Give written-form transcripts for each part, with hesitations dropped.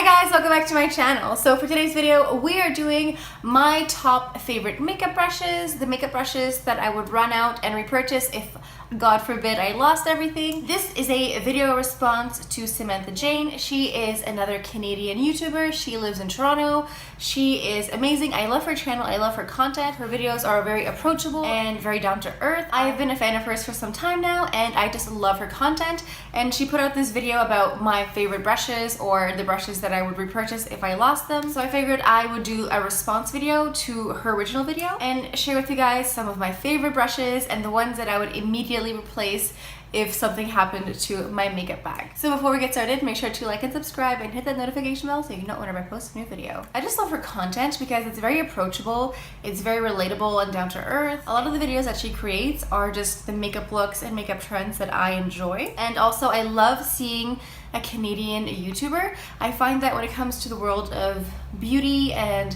guys, welcome back to my channel. So for today's video, we are doing my top favorite makeup brushes, the makeup brushes that I would run out and repurchase if, God forbid, I lost everything. This is a video response to Samantha Jane. She is another Canadian YouTuber. She lives in Toronto. She is amazing. I love her channel. I love her content. Her videos are very approachable and very down to earth. I have been a fan of hers for some time now, and I just love her content. And she put out this video about my favorite brushes, or the brushes that I would repurchase if I lost them. So I figured I would do a response video to her original video and share with you guys some of my favorite brushes and the ones that I would immediately replace if something happened to my makeup bag. So before we get started, make sure to like and subscribe and hit that notification bell so you know whenever I post a new video. I just love her content because it's very approachable, it's very relatable and down to earth. A lot of the videos that she creates are just the makeup looks and makeup trends that I enjoy. And also I love seeing a Canadian YouTuber. I find that when it comes to the world of beauty and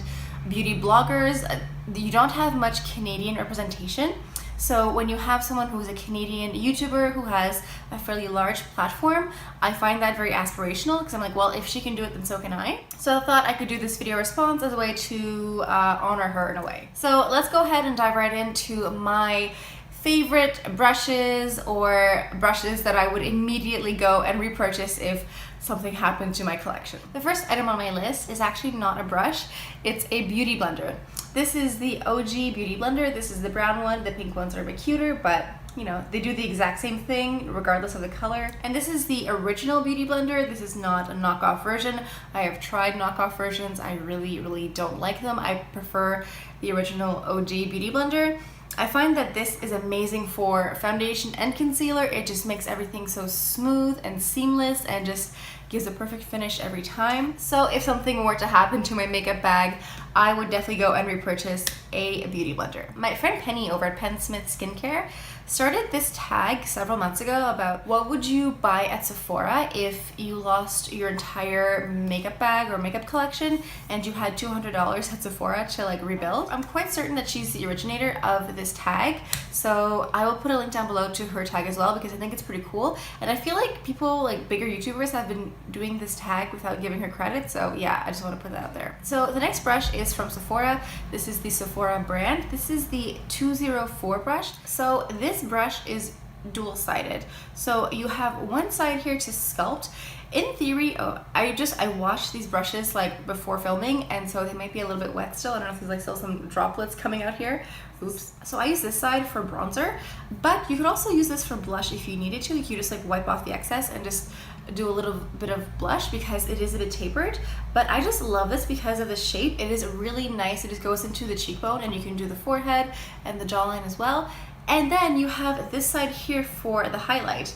beauty bloggers, you don't have much Canadian representation. So when you have someone who's a Canadian YouTuber who has a fairly large platform, I find that very aspirational because I'm like, well, if she can do it, then so can I. So I thought I could do this video response as a way to honor her in a way. So let's go ahead and dive right into my favorite brushes, or brushes that I would immediately go and repurchase if something happened to my collection. The first item on my list is actually not a brush, it's a beauty blender. This is the OG beauty blender. This is the brown one. The pink ones are a bit cuter, but you know, they do the exact same thing regardless of the color. And this is the original beauty blender. This is not a knockoff version. I have tried knockoff versions. I really don't like them. I prefer the original OG beauty blender. I find that this is amazing for foundation and concealer. It just makes everything so smooth and seamless and just gives a perfect finish every time. So if something were to happen to my makeup bag, I would definitely go and repurchase a beauty blender. My friend Penny over at Penn Smith Skincare started this tag several months ago about what would you buy at Sephora if you lost your entire makeup bag or makeup collection and you had $200 at Sephora to like rebuild. I'm quite certain that she's the originator of this tag, so I will put a link down below to her tag as well because I think it's pretty cool. And I feel like people, like bigger YouTubers, have been doing this tag without giving her credit, so yeah, I just want to put that out there. So the next brush is from Sephora. This is the Sephora brand. This is the 204 brush. So this brush is dual-sided. So you have one side here to sculpt. In theory, I washed these brushes like before filming, and so they might be a little bit wet still. I don't know if there's like still some droplets coming out here. Oops. So I use this side for bronzer, but you could also use this for blush if you needed to. You could just like wipe off the excess and just do a little bit of blush because it is a bit tapered. But I just love this because of the shape. It is really nice. It just goes into the cheekbone, and you can do the forehead and the jawline as well. And then you have this side here for the highlight.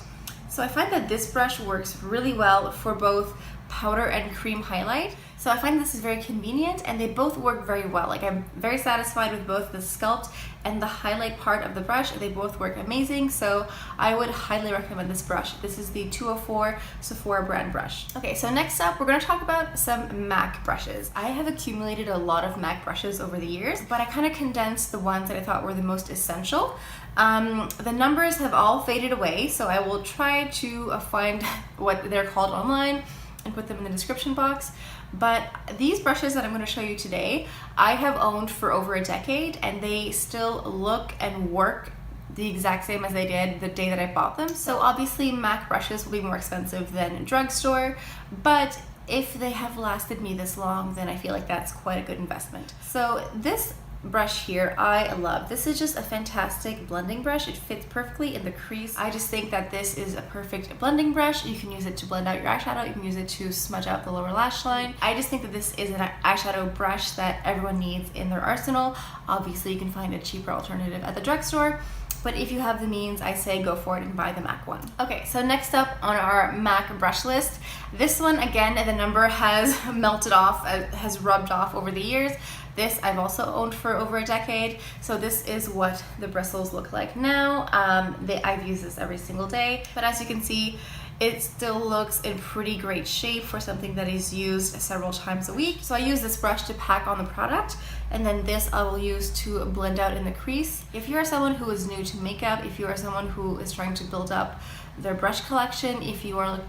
So I find that this brush works really well for both powder and cream highlight. So I find this is very convenient, and they both work very well. Like, I'm very satisfied with both the sculpt and the highlight part of the brush. They both work amazing, so I would highly recommend this brush. This is the 204 Sephora brand brush. Okay, so next up, we're gonna talk about some MAC brushes. I have accumulated a lot of MAC brushes over the years, but I kind of condensed the ones that I thought were the most essential. The numbers have all faded away, so I will try to find what they're called online and put them in the description box. But these brushes that I'm going to show you today, I have owned for over a decade, and they still look and work the exact same as they did the day that I bought them. So obviously MAC brushes will be more expensive than drugstore, but if they have lasted me this long, then I feel like that's quite a good investment. So this brush here I love. This is just a fantastic blending brush. It fits perfectly in the crease. I just think that this is a perfect blending brush. You can use it to blend out your eyeshadow. You can use it to smudge out the lower lash line. I just think that this is an eyeshadow brush that everyone needs in their arsenal. Obviously you can find a cheaper alternative at the drugstore, but if you have the means, I say go for it and buy the MAC one. Okay, so next up on our MAC brush list, this one, again, the number has melted off, has rubbed off over the years. This I've also owned for over a decade, so this is what the bristles look like now. I've used this every single day, but as you can see, it still looks in pretty great shape for something that is used several times a week. So I use this brush to pack on the product, and then this I will use to blend out in the crease. If you are someone who is new to makeup, if you are someone who is trying to build up their brush collection if you are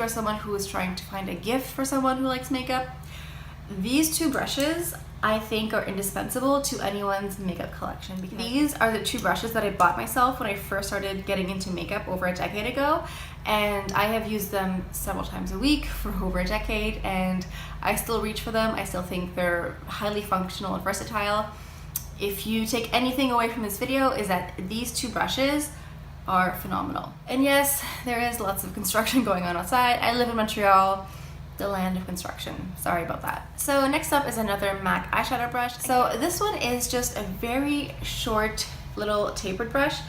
someone who is trying to find a gift for someone who likes makeup. These two brushes I think are indispensable to anyone's makeup collection, because these are the two brushes that I bought myself when I first started getting into makeup over a decade ago, and I have used them several times a week for over a decade, and I still reach for them. I still think they're highly functional and versatile. If you take anything away from this video, is that these two brushes are phenomenal. And yes, there is lots of construction going on outside. I live in Montreal, the land of construction. Sorry about that. So next up is another MAC eyeshadow brush. So this one is just a very short little tapered brush.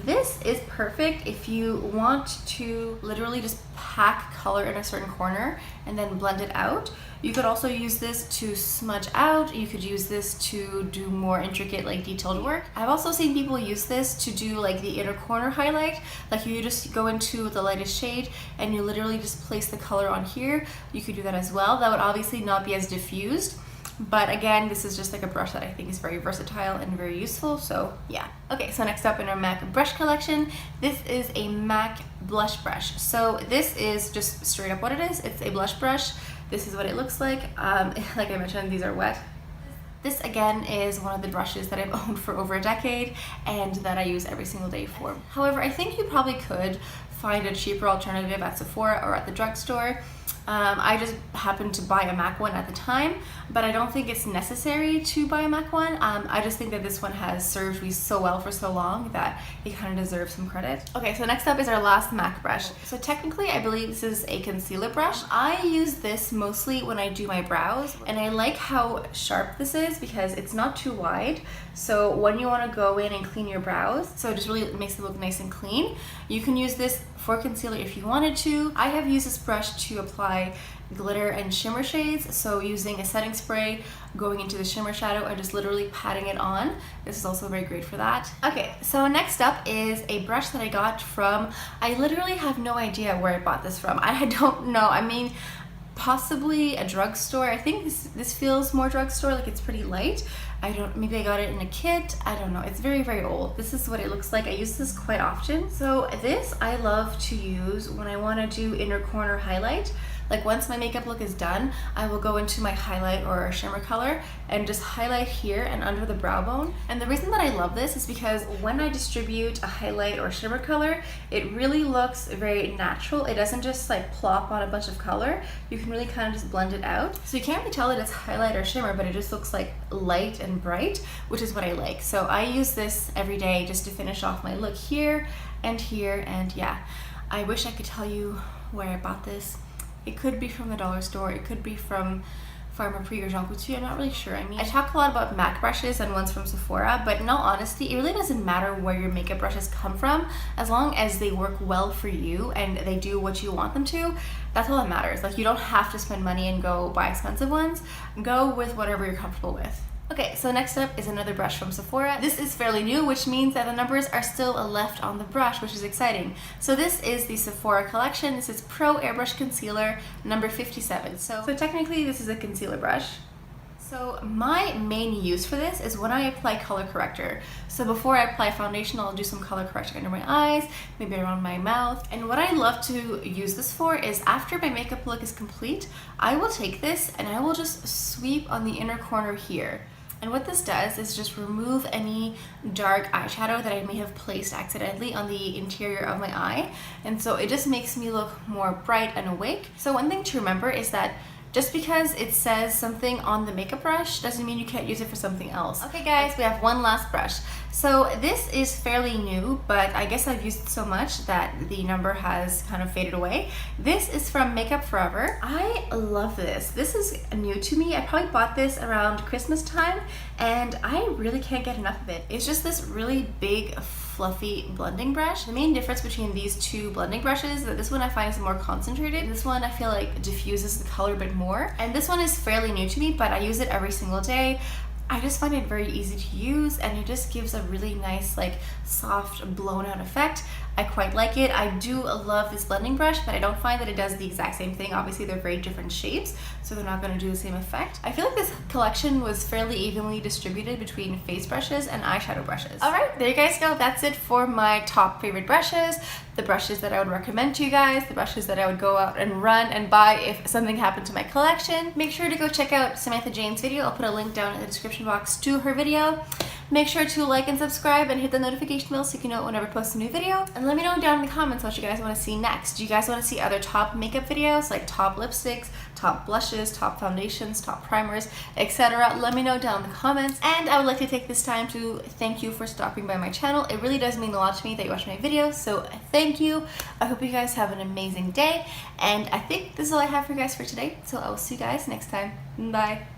This is perfect if you want to literally just pack color in a certain corner and then blend it out. You could also use this to smudge out. You could use this to do more intricate, like detailed work. I've also seen people use this to do like the inner corner highlight. Like you just go into the lightest shade and you literally just place the color on here. You could do that as well. That would obviously not be as diffused. But again, this is just like a brush that I think is very versatile and very useful, so yeah. Okay, so next up in our MAC brush collection, this is a MAC blush brush. So this is just straight up what it is. It's a blush brush. This is what it looks like. Like I mentioned, these are wet. This again is one of the brushes that I've owned for over a decade and that I use every single day for. However, I think you probably could find a cheaper alternative at Sephora or at the drugstore. I just happened to buy a MAC one at the time, but I don't think it's necessary to buy a MAC one. I just think that this one has served me so well for so long that it kind of deserves some credit. Okay, so next up is our last MAC brush. So technically, I believe this is a concealer brush. I use this mostly when I do my brows, and I like how sharp this is because it's not too wide. So when you want to go in and clean your brows, so it just really makes it look nice and clean, you can use this for concealer if you wanted to. I have used this brush to apply glitter and shimmer shades, so using a setting spray, going into the shimmer shadow and just literally patting it on. This is also very great for that. Okay, so next up is a brush that I got from, I literally have no idea where I bought this from. I don't know. I mean, possibly a drugstore. I think this feels more drugstore, like it's pretty light. Maybe I got it in a kit. I don't know. It's very, very old. This is what it looks like. I use this quite often. So this I love to use when I want to do inner corner highlight. Like once my makeup look is done, I will go into my highlight or shimmer color and just highlight here and under the brow bone. And the reason that I love this is because when I distribute a highlight or shimmer color, it really looks very natural. It doesn't just like plop on a bunch of color. You can really kind of just blend it out. So you can't really tell that it's highlight or shimmer, but it just looks like light and bright, which is what I like. So I use this every day just to finish off my look here, and yeah. I wish I could tell you where I bought this. It could be from the dollar store, it could be from Pharmaprix or Jean Coutu, I'm not really sure. I mean, I talk a lot about MAC brushes and ones from Sephora, but in all honesty, it really doesn't matter where your makeup brushes come from, as long as they work well for you and they do what you want them to. That's all that matters. Like, you don't have to spend money and go buy expensive ones. Go with whatever you're comfortable with. Okay, so next up is another brush from Sephora. This is fairly new, which means that the numbers are still left on the brush, which is exciting. So this is the Sephora collection. This is Pro Airbrush Concealer number 57. So technically this is a concealer brush. So my main use for this is when I apply color corrector. So before I apply foundation, I'll do some color corrector under my eyes, maybe around my mouth. And what I love to use this for is after my makeup look is complete, I will take this and I will just sweep on the inner corner here. And what this does is just remove any dark eyeshadow that I may have placed accidentally on the interior of my eye. And so it just makes me look more bright and awake. So one thing to remember is that just because it says something on the makeup brush doesn't mean you can't use it for something else. Okay guys, we have one last brush. So this is fairly new, but I guess I've used it so much that the number has kind of faded away. This is from Makeup Forever. I love this. This is new to me. I probably bought this around Christmas time and I really can't get enough of it. It's just this really big, fluffy blending brush. The main difference between these two blending brushes is that this one I find is more concentrated. This one I feel like diffuses the color a bit more. And this one is fairly new to me, but I use it every single day. I just find it very easy to use and it just gives a really nice, like, soft blown out effect. I quite like it. I do love this blending brush, but I don't find that it does the exact same thing. Obviously, they're very different shapes, so they're not going to do the same effect. I feel like this collection was fairly evenly distributed between face brushes and eyeshadow brushes. Alright, there you guys go. That's it for my top favorite brushes, the brushes that I would recommend to you guys, the brushes that I would go out and run and buy if something happened to my collection. Make sure to go check out Samantha Jane's video. I'll put a link down in the description box to her video. Make sure to like and subscribe and hit the notification bell so you can know whenever I post a new video. And let me know down in the comments what you guys want to see next. Do you guys want to see other top makeup videos, like top lipsticks, top blushes, top foundations, top primers, etc.? Let me know down in the comments. And I would like to take this time to thank you for stopping by my channel. It really does mean a lot to me that you watch my videos, so thank you. I hope you guys have an amazing day. And I think this is all I have for you guys for today. So I will see you guys next time. Bye.